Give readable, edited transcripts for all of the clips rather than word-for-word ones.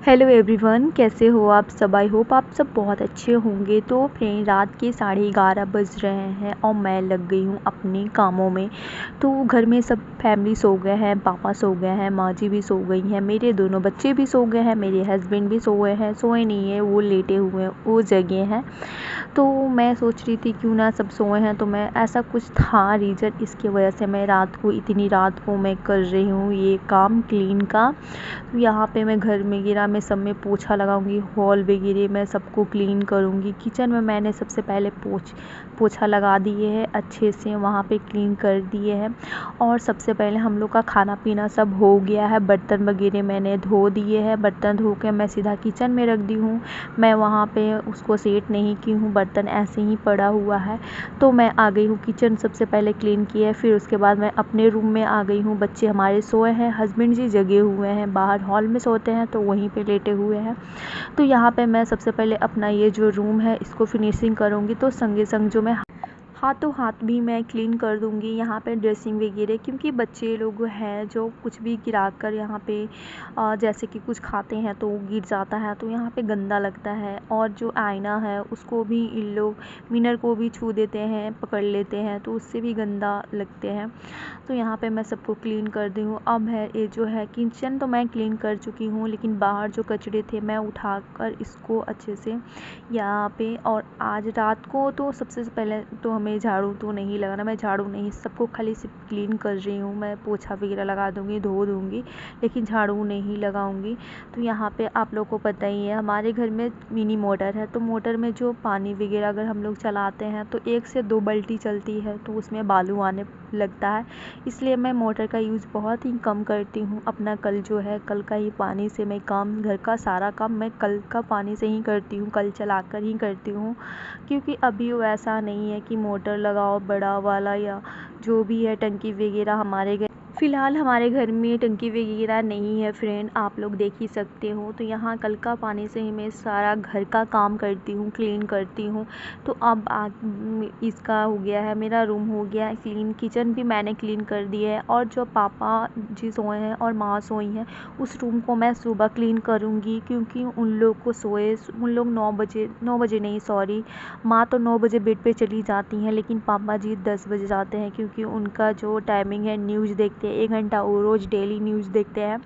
Hello everyone, कैसे हो आप सब। आई होप आप सब बहुत अच्छे होंगे। तो फ्रेंड, रात के 11:30 बज रहे हैं और मैं लग गई हूँ अपने कामों में। तो घर में सब फैमिली सो गए हैं, पापा सो गए हैं, माँ जी भी सो गई हैं, मेरे दोनों बच्चे भी सो गए हैं, मेरे हस्बैंड भी सो गए हैं। सोए नहीं है, वो लेटे हुए हैं, वो जगे हैं। तो मैं सोच रही थी क्यों ना सब सोए हैं, तो मैं ऐसा कुछ था रीज़न, इसकी वजह से मैं इतनी रात को मैं कर रही हूँ ये काम क्लीन का। तो यहाँ पे मैं घर वगैरह में सब में पोछा लगाऊंगी, हॉल वगैरह मैं सबको क्लीन करूँगी। किचन में मैंने सबसे पहले पोछा लगा दिए है, अच्छे से वहाँ पे क्लीन कर दिए हैं। और सबसे पहले हम लोग का खाना पीना सब हो गया है, बर्तन वगैरह मैंने धो दिए हैं। बर्तन धो के मैं सीधा किचन में रख दी हूँ। मैं वहाँ पे उसको सेट नहीं की हूँ, बर्तन ऐसे ही पड़ा हुआ है। तो मैं आ गई हूँ किचन, सबसे पहले क्लीन किया है, फिर उसके बाद मैं अपने रूम में आ गई हूँ। बच्चे हमारे सोए हैं, हस्बैंड जी जगे हुए हैं, बाहर हॉल में सोते हैं तो वहीं पे लेटे हुए हैं। तो यहाँ पे मैं सबसे पहले अपना ये जो रूम है इसको फिनिशिंग करूँगी। तो संगे संग जो मैं हाथों हाथ भी मैं क्लीन कर दूँगी यहाँ पे ड्रेसिंग वगैरह, क्योंकि बच्चे लोग हैं जो कुछ भी गिरा कर यहाँ पे जैसे कि कुछ खाते हैं तो वो गिर जाता है, तो यहाँ पे गंदा लगता है। और जो आईना है उसको भी इन लोग मिरर को भी छू देते हैं, पकड़ लेते हैं, तो उससे भी गंदा लगते हैं। तो यहाँ पे मैं सबको क्लीन कर दी हूँ। अब है ये जो है किचन तो मैं क्लीन कर चुकी हूँ, लेकिन बाहर जो कचरे थे मैं उठाकर इसको अच्छे से यहाँ पे। और आज रात को तो सबसे पहले तो हमें झाड़ू तो नहीं लगाना, मैं झाड़ू नहीं, सबको खाली सिर्फ क्लीन कर रही हूँ। मैं पोछा वगैरह लगा दूँगी, धो दूँगी, लेकिन झाड़ू नहीं लगाऊँगी। तो यहाँ पे आप लोगों को पता ही है, हमारे घर में मिनी मोटर है, तो मोटर में जो पानी वगैरह अगर हम लोग चलाते हैं तो 1 से 2 बाल्टी चलती है, तो उसमें बालू आने लगता है। इसलिए मैं मोटर का यूज़ बहुत ही कम करती हूँ। अपना कल जो है, कल का ही पानी से मैं काम, घर का सारा काम मैं कल का पानी से ही करती हूँ, कल चलाकर ही करती हूँ। क्योंकि अभी वैसा नहीं है कि मोटर लगाओ बड़ा वाला, या जो भी है टंकी वगैरह हमारे घर फ़िलहाल हमारे घर में टंकी वगैरह नहीं है फ्रेंड, आप लोग देख ही सकते हो। तो यहाँ कल का पानी से ही मैं सारा घर का काम करती हूँ, क्लीन करती हूँ। तो अब इसका हो गया है, मेरा रूम हो गया है क्लीन, किचन भी मैंने क्लीन कर दिया है। और जो पापा जी सोए हैं और माँ सोई हैं, उस रूम को मैं सुबह क्लीन करूँगी, क्योंकि उन लोग को उन लोग 9 बजे नहीं, सॉरी, माँ तो 9 बजे बेड पे चली जाती हैं, लेकिन पापा जी 10 बजे जाते हैं, क्योंकि उनका जो टाइमिंग है न्यूज़ देखते हैं, 1 घंटा वो रोज़ डेली न्यूज़ देखते हैं।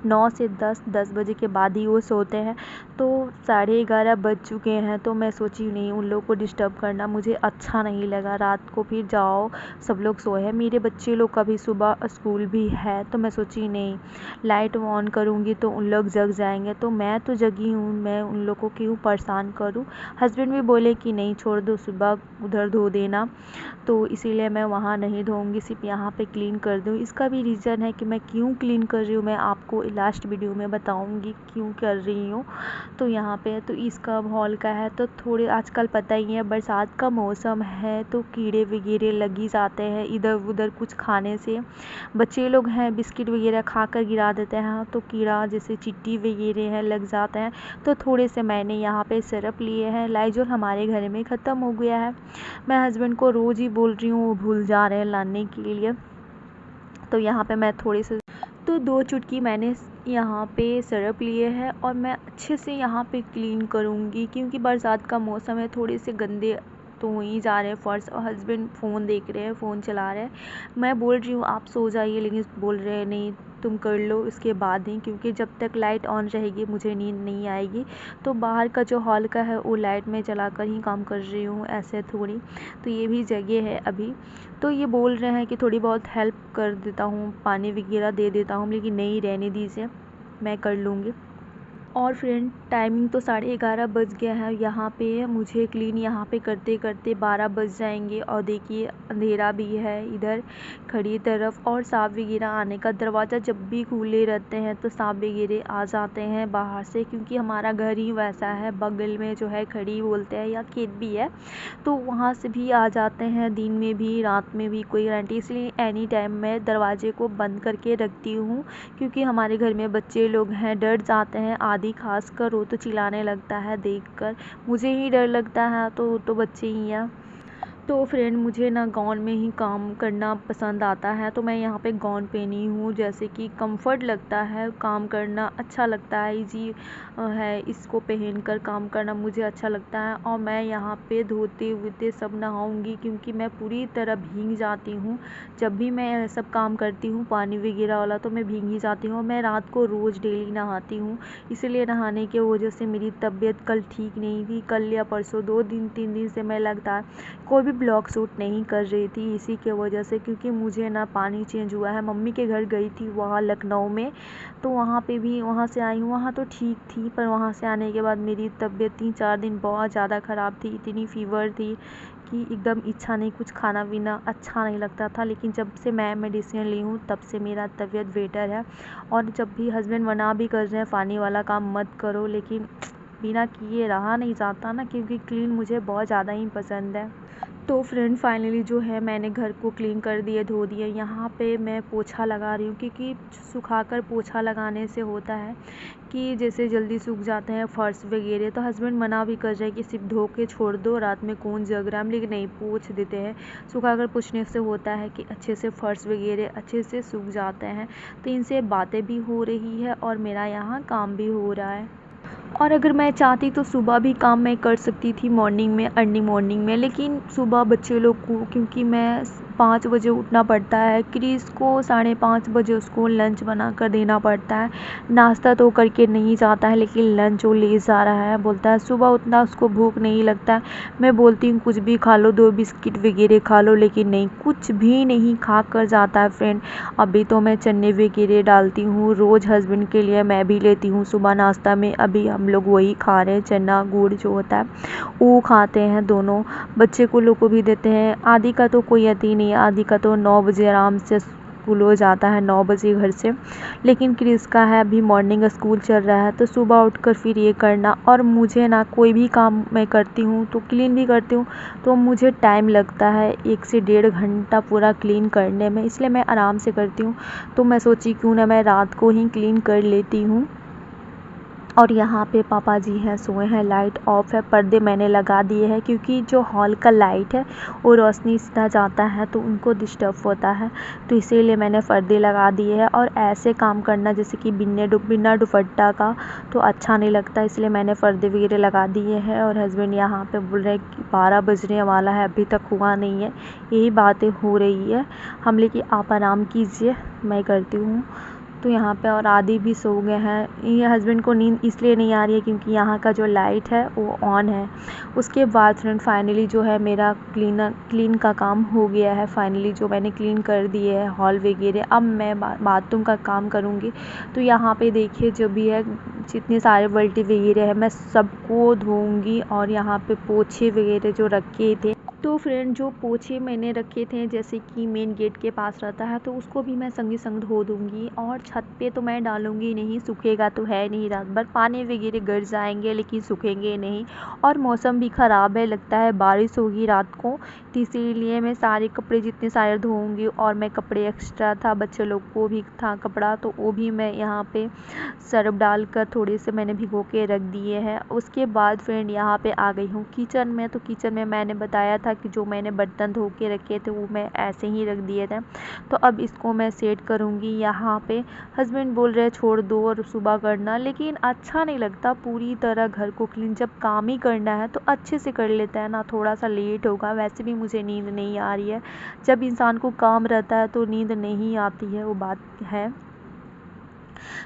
9 से 10 बजे के बाद ही वो सोते हैं। तो 11:30 बज चुके हैं, तो मैं सोची नहीं उन लोग को डिस्टर्ब करना मुझे अच्छा नहीं लगा। रात को फिर जाओ, सब लोग सोए हैं, मेरे बच्चे लोग का भी सुबह स्कूल भी है, तो मैं सोची नहीं लाइट ऑन करूँगी तो उन लोग जग जाएंगे, तो मैं तो जगी हूँ, मैं उन लोग को क्यों परेशान करूँ। हस्बैंड भी बोले कि नहीं छोड़ दो, सुबह उधर धो देना, तो इसीलिए मैं वहाँ नहीं धोऊंगी, सिर्फ यहाँ पे क्लीन कर दूँ। इसका भी रीज़न है कि मैं क्यों क्लीन कर रही हूँ, मैं आपको लास्ट वीडियो में बताऊंगी क्यों कर रही हूँ। तो यहाँ पे तो इसका हॉल का है, तो थोड़े आजकल पता ही है बरसात का मौसम है, तो कीड़े वगैरह लग ही जाते हैं इधर उधर कुछ खाने से। बच्चे लोग हैं बिस्किट वगैरह खा कर गिरा देते हैं, तो कीड़ा जैसे चींटी वगैरह है लग जाते हैं। तो थोड़े से मैंने यहाँ पे सिरप लिए हैं, लाइजॉल हमारे घर में ख़त्म हो गया है। मैं हस्बैंड को रोज़ ही बोल रही हूँ, वो भूल जा रहे हैं लाने के लिए। तो यहाँ पे मैं थोड़ी से, तो 2 चुटकी मैंने यहाँ पे सिरप लिए हैं, और मैं अच्छे से यहाँ पे क्लीन करूँगी, क्योंकि बरसात का मौसम है, थोड़े से गंदे तो हो ही जा रहे हैं फर्श। और हस्बैंड फ़ोन देख रहे हैं, फ़ोन चला रहे हैं। मैं बोल रही हूँ आप सो जाइए, लेकिन बोल रहे हैं नहीं तुम कर लो इसके बाद ही, क्योंकि जब तक लाइट ऑन रहेगी मुझे नींद नहीं आएगी। तो बाहर का जो हॉल का है वो लाइट में चला कर ही काम कर रही हूँ, ऐसे थोड़ी। तो ये भी जगह है अभी, तो ये बोल रहे हैं कि थोड़ी बहुत हेल्प कर देता हूँ, पानी वगैरह दे देता हूँ, लेकिन नहीं, रहने दीजिए, मैं कर लूँगी। और फ्रेंड, टाइमिंग तो 11:30 बज गया है, यहाँ पे मुझे क्लीन यहाँ पे करते करते 12 बज जाएंगे। और देखिए अंधेरा भी है इधर खड़ी तरफ, और सांप वगैरह आने का, दरवाज़ा जब भी खुले रहते हैं तो सांप वगैरह आ जाते हैं बाहर से, क्योंकि हमारा घर ही वैसा है, बगल में जो है खड़ी बोलते हैं, या खेत भी है, तो वहाँ से भी आ जाते हैं, दिन में भी रात में भी, कोई गारंटी। इसलिए एनी टाइम मैं दरवाजे को बंद करके रखती हूँ, क्योंकि हमारे घर में बच्चे लोग हैं, डर जाते हैं, आदि खासकर वो तो चिल्लाने लगता है देखकर, मुझे ही डर लगता है, तो बच्चे ही हैं। तो फ्रेंड मुझे ना गाउन में ही काम करना पसंद आता है, तो मैं यहाँ पे गाउन पहनी हूँ। जैसे कि कंफर्ट लगता है, काम करना अच्छा लगता है, इजी है, इसको पहनकर काम करना मुझे अच्छा लगता है। और मैं यहाँ पे धोते हुए सब नहाऊंगी, क्योंकि मैं पूरी तरह भीग जाती हूँ। जब भी मैं सब काम करती हूँ पानी वगैरह वाला, तो मैं भीग ही जाती हूँ। मैं रात को रोज़ डेली नहाती हूँ, इसलिए नहाने की वजह से मेरी तबीयत कल ठीक नहीं थी। कल या परसों 2 दिन 3 दिन से मैं लगातार कोई भी ब्लॉग शूट नहीं कर रही थी, इसी के वजह से, क्योंकि मुझे ना पानी चेंज हुआ है। मम्मी के घर गई थी वहाँ लखनऊ में, तो वहाँ पे भी वहाँ से आई हूँ। वहाँ तो ठीक थी, पर वहाँ से आने के बाद मेरी तबीयत 3 4 दिन बहुत ज़्यादा ख़राब थी। इतनी फ़ीवर थी कि एकदम इच्छा नहीं, कुछ खाना पीना अच्छा नहीं लगता था। लेकिन जब से मैं मेडिसिन ली हूँ तब से मेरा तबीयत बेटर है। और जब भी हस्बैंड मना भी कर रहे हैं पानी वाला काम मत करो, लेकिन बिना किए रहा नहीं जाता ना, क्योंकि क्लीन मुझे बहुत ज़्यादा ही पसंद है। तो फ्रेंड फाइनली जो है मैंने घर को क्लीन कर दिए, धो दिए। यहाँ पे मैं पोछा लगा रही हूँ, क्योंकि सुखाकर पोछा लगाने से होता है कि जैसे जल्दी सूख जाते हैं फर्श वगैरह। तो हस्बैंड मना भी कर रहे हैं कि सिर्फ धो के छोड़ दो, रात में कौन जग रहा है, हम लेकिन नहीं, पोछ देते हैं। सुखाकर पोछने से होता है कि अच्छे से फर्श वगैरह अच्छे से सूख जाते हैं। तो इनसे बातें भी हो रही है और मेरा यहाँ काम भी हो रहा है। और अगर मैं चाहती तो सुबह भी काम मैं कर सकती थी, मॉर्निंग में, अर्ली मॉर्निंग में। लेकिन सुबह बच्चे लोग को, क्योंकि मैं 5 बजे उठना पड़ता है, क्रिस को 5:30 बजे उसको लंच बना कर देना पड़ता है। नाश्ता तो करके नहीं जाता है, लेकिन लंच वो ले जा रहा है। बोलता है सुबह उतना उसको भूख नहीं लगता है। मैं बोलती हूँ कुछ भी खा लो, 2 बिस्किट वगैरह खा लो, लेकिन नहीं, कुछ भी नहीं खा कर जाता है फ्रेंड। अभी तो मैं चने वगैरह डालती हूँ रोज़ हस्बैंड के लिए, मैं भी लेती हूँ सुबह नाश्ता में। अभी हम लोग वही खा रहे हैं, चना गुड़ जो होता है वो खाते हैं दोनों। बच्चे को लोग को भी देते हैं। आदि का तो कोई यति नहीं है, आदि का तो 9 बजे आराम से स्कूल हो जाता है, 9 बजे घर से। लेकिन क्रिस का है अभी मॉर्निंग स्कूल चल रहा है, तो सुबह उठकर फिर ये करना। और मुझे ना कोई भी काम मैं करती हूँ तो क्लीन भी करती हूँ, तो मुझे टाइम लगता है 1 से 1.5 घंटा पूरा क्लीन करने में, इसलिए मैं आराम से करती हूँ। तो मैं सोची क्यों ना मैं रात को ही क्लीन कर लेती हूँ। और यहाँ पे पापा जी हैं, सोए हैं, लाइट ऑफ है। पर्दे मैंने लगा दिए हैं, क्योंकि जो हॉल का लाइट है वो रोशनी सीधा जाता है तो उनको डिस्टर्ब होता है, तो इसीलिए मैंने पर्दे लगा दिए हैं। और ऐसे काम करना जैसे कि बिना दुपट्टा का तो अच्छा नहीं लगता, इसलिए मैंने पर्दे वगैरह लगा दिए हैं। और हस्बैंड यहाँ पे बोल रहे हैं कि 12 बजने वाला है, अभी तक हुआ नहीं है, यही बातें हो रही है। हम लेकिन आप आराम कीजिए, मैं करती हूँ। तो यहाँ पे और आदि भी सो गए हैं। ये हस्बैंड को नींद इसलिए नहीं आ रही है क्योंकि यहाँ का जो लाइट है वो ऑन है। उसके बाद फ्रेंड फाइनली जो है मेरा क्लीन का काम हो गया है। फाइनली जो मैंने क्लीन कर दिए है हॉल वगैरह। अब मैं बाथरूम का काम करूँगी। तो यहाँ पे देखिए जो भी है, जितने सारे बाल्टी वगैरह है मैं सबको धोऊँगी। और यहाँ पे पोछे वगैरह जो रखे थे, तो फ्रेंड जो पोछे मैंने रखे थे जैसे कि मेन गेट के पास रहता है, तो उसको भी मैं संगे संग धो दूँगी। और छत पे तो मैं डालूँगी नहीं, सूखेगा तो है नहीं, रात भर पानी वगैरह गिर जाएंगे लेकिन सूखेंगे नहीं। और मौसम भी ख़राब है, लगता है बारिश होगी रात को, तो इसीलिए मैं सारे कपड़े जितने सारे धोऊँगी। और मैं कपड़े एक्स्ट्रा था, बच्चे लोग को भी था कपड़ा, तो वो भी मैं यहाँ पे सर्फ डालकर थोड़े से मैंने भिगो के रख दिए हैं। उसके बाद फ्रेंड यहाँ पे आ गई हूँ किचन में। तो किचन में मैंने बताया था कि जो मैंने बर्तन धो के रखे थे वो मैं ऐसे ही रख दिए थे, तो अब इसको मैं सेट करूँगी। यहाँ पे हस्बैंड बोल रहे छोड़ दो और सुबह करना, लेकिन अच्छा नहीं लगता पूरी तरह घर को क्लीन। जब काम ही करना है तो अच्छे से कर लेता है ना, थोड़ा सा लेट होगा। वैसे भी मुझे नींद नहीं आ रही है, जब इंसान को काम रहता है तो नींद नहीं आती है, वो बात है।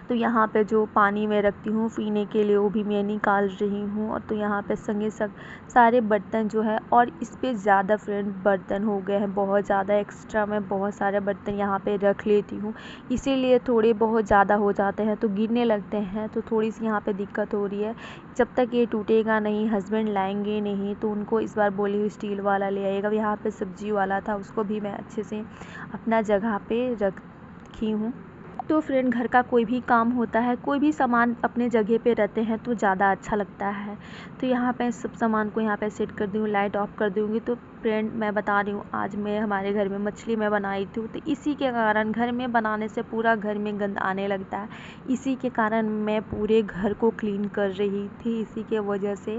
तो यहाँ पे जो पानी मैं रखती हूँ पीने के लिए वो भी मैं निकाल रही हूँ। और तो यहाँ पे संगे संग सारे बर्तन जो है, और इस पे ज़्यादा फ्रेंड बर्तन हो गए हैं, बहुत ज़्यादा एक्स्ट्रा मैं बहुत सारे बर्तन यहाँ पे रख लेती हूँ, इसीलिए थोड़े बहुत ज़्यादा हो जाते हैं तो गिरने लगते हैं, तो थोड़ी सी यहाँ पे दिक्कत हो रही है। जब तक ये टूटेगा नहीं, हस्बैंड लाएंगे नहीं, तो उनको इस बार बोली हुई स्टील वाला ले आएगा। यहाँ पे सब्जी वाला था, उसको भी मैं अच्छे से अपना जगह पे रखी हूँ। तो फ्रेंड घर का कोई भी काम होता है, कोई भी सामान अपने जगह पे रहते हैं तो ज़्यादा अच्छा लगता है। तो यहाँ पे सब सामान को यहाँ पे सेट कर दी हूँ, लाइट ऑफ कर दूँगी तो फ्रेंड मैं बता रही हूँ, आज मैं हमारे घर में मछली मैं बनाई थी, तो इसी के कारण घर में बनाने से पूरा घर में गंद आने लगता है। इसी के कारण मैं पूरे घर को क्लीन कर रही थी, इसी के वजह से,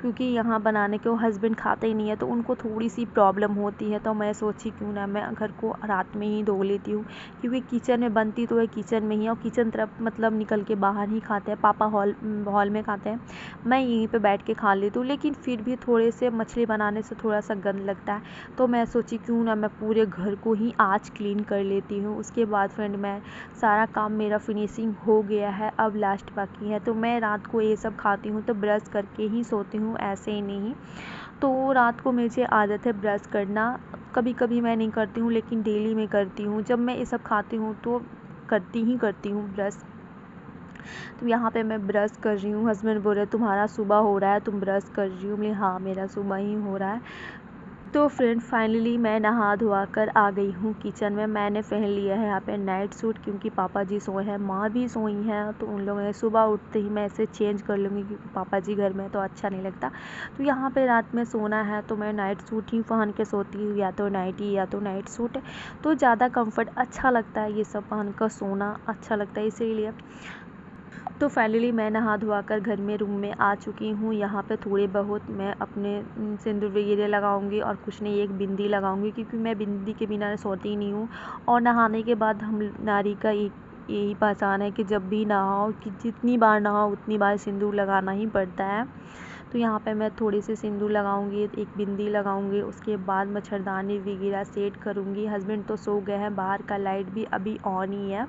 क्योंकि यहाँ बनाने के वो हस्बैंड खाते ही नहीं है तो उनको थोड़ी सी प्रॉब्लम होती है। तो मैं सोची क्यों ना मैं घर को रात में ही धो लेती हूँ, क्योंकि किचन में बनती तो है किचन में ही, और किचन तरफ मतलब निकल के बाहर ही खाते हैं, पापा हॉल में खाते हैं, मैं यहीं पे बैठ के खा लेती हूँ। लेकिन फिर भी थोड़े से मछली बनाने से थोड़ा सा गंद लगता है, तो मैं सोची क्यों ना मैं पूरे घर को ही आज क्लीन कर लेती हूँ। उसके बाद फ्रेंड मैं सारा काम मेरा फिनिशिंग हो गया है, अब लास्ट बाकी है। तो मैं रात को ये सब खाती हूँ तो ब्रश करके ही सोती हूँ, ऐसे ही नहीं। तो रात को मुझे आदत है ब्रश करना, कभी कभी मैं नहीं करती हूँ लेकिन डेली मैं करती हूँ। जब मैं ये सब खाती हूँ तो करती हूँ ब्रश। तो यहाँ पे मैं ब्रश कर रही हूँ, हस्बैंड बोल रहे तुम्हारा सुबह हो रहा है, तुम ब्रश कर रही हो? बोले हाँ मेरा सुबह ही हो रहा है। तो फ्रेंड फाइनली मैं नहा धोआ कर आ गई हूँ किचन में। मैंने पहन लिया है यहाँ पे नाइट सूट, क्योंकि पापा जी सोए हैं, माँ भी सोई हैं, तो उन लोगों ने सुबह उठते ही मैं इसे चेंज कर लूँगी, क्योंकि पापा जी घर में तो अच्छा नहीं लगता। तो यहाँ पे रात में सोना है तो मैं नाइट सूट ही पहन के सोती हूँ, या तो नाइटी या तो नाइट सूट, तो ज़्यादा कम्फर्ट अच्छा लगता है, ये सब पहन कर सोना अच्छा लगता है इसीलिए। तो फाइनली मैं नहा धोआ कर घर में रूम में आ चुकी हूँ। यहाँ पे थोड़े बहुत मैं अपने सिंदूर वगैरह लगाऊंगी, और कुछ नहीं एक बिंदी लगाऊंगी, क्योंकि मैं बिंदी के बिना सोती नहीं हूँ। और नहाने के बाद हम नारी का एक यही पहचान है कि जब भी नहाओ, कि जितनी बार नहाओ उतनी बार सिंदूर लगाना ही पड़ता है। तो यहाँ पे मैं थोड़ी सी सिंदूर लगाऊंगी, एक बिंदी लगाऊंगी, उसके बाद मच्छरदानी वगैरह सेट करूँगी। हस्बैंड तो सो गए हैं, बाहर का लाइट भी अभी ऑन ही है।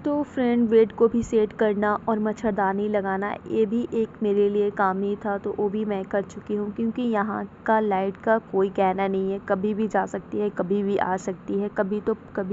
तो फ्रेंड बेड को भी सेट करना और मच्छरदानी लगाना, ये भी एक मेरे लिए काम ही था, तो वो भी मैं कर चुकी हूँ। क्योंकि यहाँ का लाइट का कोई कहना नहीं है, कभी भी जा सकती है, कभी भी आ सकती है, कभी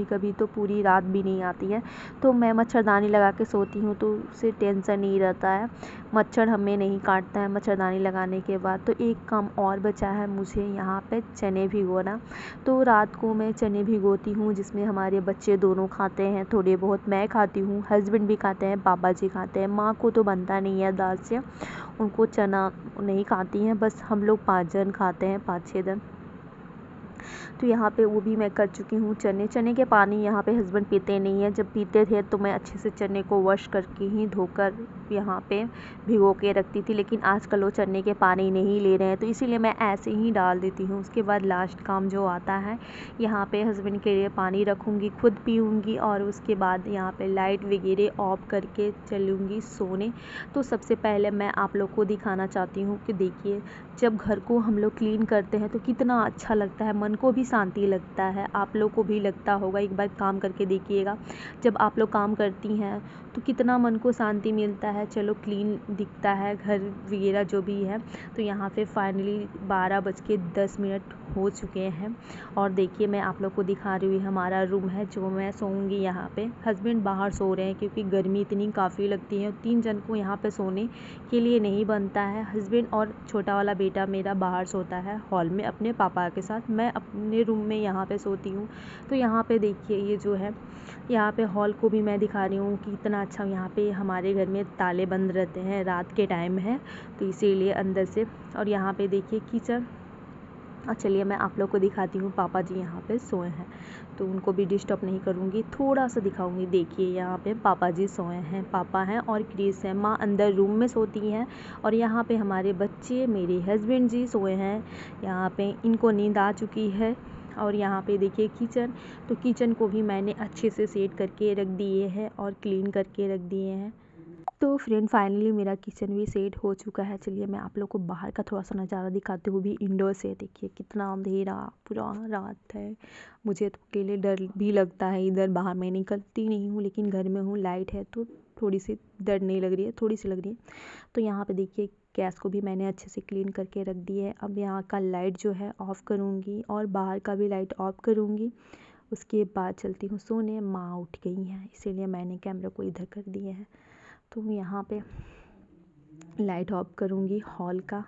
कभी तो पूरी रात भी नहीं आती है। तो मैं मच्छरदानी लगा के सोती हूँ, तो उससे टेंशन नहीं रहता है, मच्छर हमें नहीं काटता है मच्छरदानी लगाने के बाद। तो एक काम और बचा है मुझे यहाँ पे चने भिगोना। तो रात को मैं चने भिगोती हूँ, जिसमें हमारे बच्चे दोनों खाते हैं, थोड़े बहुत मैं खाती हूँ, हस्बैंड भी खाते हैं, पापा जी खाते हैं, माँ को तो बनता नहीं है दाल से, उनको चना नहीं खाती हैं, बस हम लोग 5 जन खाते हैं, 5-6 जन। तो यहाँ पे वो भी मैं कर चुकी हूँ। चने के पानी यहाँ पे हस्बैंड पीते नहीं है, जब पीते थे तो मैं अच्छे से चने को वॉश करके ही धोकर यहाँ पे भिगो के रखती थी, लेकिन आजकल वो चने के पानी नहीं ले रहे हैं, तो इसीलिए मैं ऐसे ही डाल देती हूँ। उसके बाद लास्ट काम जो आता है, यहाँ पे हस्बैंड के लिए पानी रखूँगी, खुद पीऊँगी, और उसके बाद यहाँ पे लाइट वगैरह ऑफ करके चलूँगी सोने। तो सबसे पहले मैं आप लोग को दिखाना चाहती हूँ कि देखिए, जब घर को हम लोग क्लीन करते हैं तो कितना अच्छा लगता है, मन को भी शांति लगता है। आप लोग को भी लगता होगा, एक बार काम करके देखिएगा, जब आप लोग काम करती हैं तो कितना मन को शांति मिलता है। चलो क्लीन दिखता है घर वगैरह जो भी है। तो यहाँ पे फाइनली 12:10 हो चुके हैं, और देखिए मैं आप लोग को दिखा रही हूँ, हमारा रूम है जो मैं सोऊंगी यहाँ पे। हस्बैंड बाहर सो रहे हैं, क्योंकि गर्मी इतनी काफ़ी लगती है, 3 जन को यहाँ पे सोने के लिए नहीं बनता है। हस्बैंड और छोटा वाला बेटा मेरा बाहर सोता है हॉल में अपने पापा के साथ, मैं अपने रूम में यहाँ पे सोती हूँ। तो यहाँ पे देखिए, ये जो है यहाँ पे हॉल को भी मैं दिखा रही हूँ कि इतना अच्छा। यहाँ पे हमारे घर में ताले बंद रहते हैं, रात के टाइम है तो इसीलिए अंदर से। और यहाँ पे देखिए किचन। और चलिए मैं आप लोग को दिखाती हूँ, पापा जी यहाँ पे सोए हैं तो उनको भी डिस्टर्ब नहीं करूँगी, थोड़ा सा दिखाऊँगी। देखिए यहाँ पे पापा जी सोए हैं, पापा हैं और क्रिस है, माँ अंदर रूम में सोती हैं। और यहाँ पे हमारे बच्चे, मेरे हस्बैंड जी सोए हैं, यहाँ पे इनको नींद आ चुकी है। और यहाँ पे देखिए किचन, तो किचन को भी मैंने अच्छे से सेट करके रख दिए हैं और क्लीन करके रख दिए हैं। तो फ्रेंड फाइनली मेरा किचन भी सेट हो चुका है। चलिए मैं आप लोग को बाहर का थोड़ा सा नज़ारा दिखाती हूँ, भी इंडोर से। देखिए कितना अंधेरा, पूरा रात है। मुझे तो अकेले डर भी लगता है, इधर बाहर मैं निकलती नहीं हूँ, लेकिन घर में हूँ, लाइट है तो थोड़ी सी डर नहीं लग रही है, थोड़ी सी लग रही है। तो यहाँ पे देखिए गैस को भी मैंने अच्छे से क्लीन करके रख दी है। अब यहाँ का लाइट जो है ऑफ़ करूँगी और बाहर का भी लाइट ऑफ करूँगी। उसके बाद चलती हूँ सोने। माँ उठ गई हैं, इसीलिए मैंने कैमरा को इधर कर दिया है। तो यहाँ पे लाइट ऑफ करूँगी हॉल का।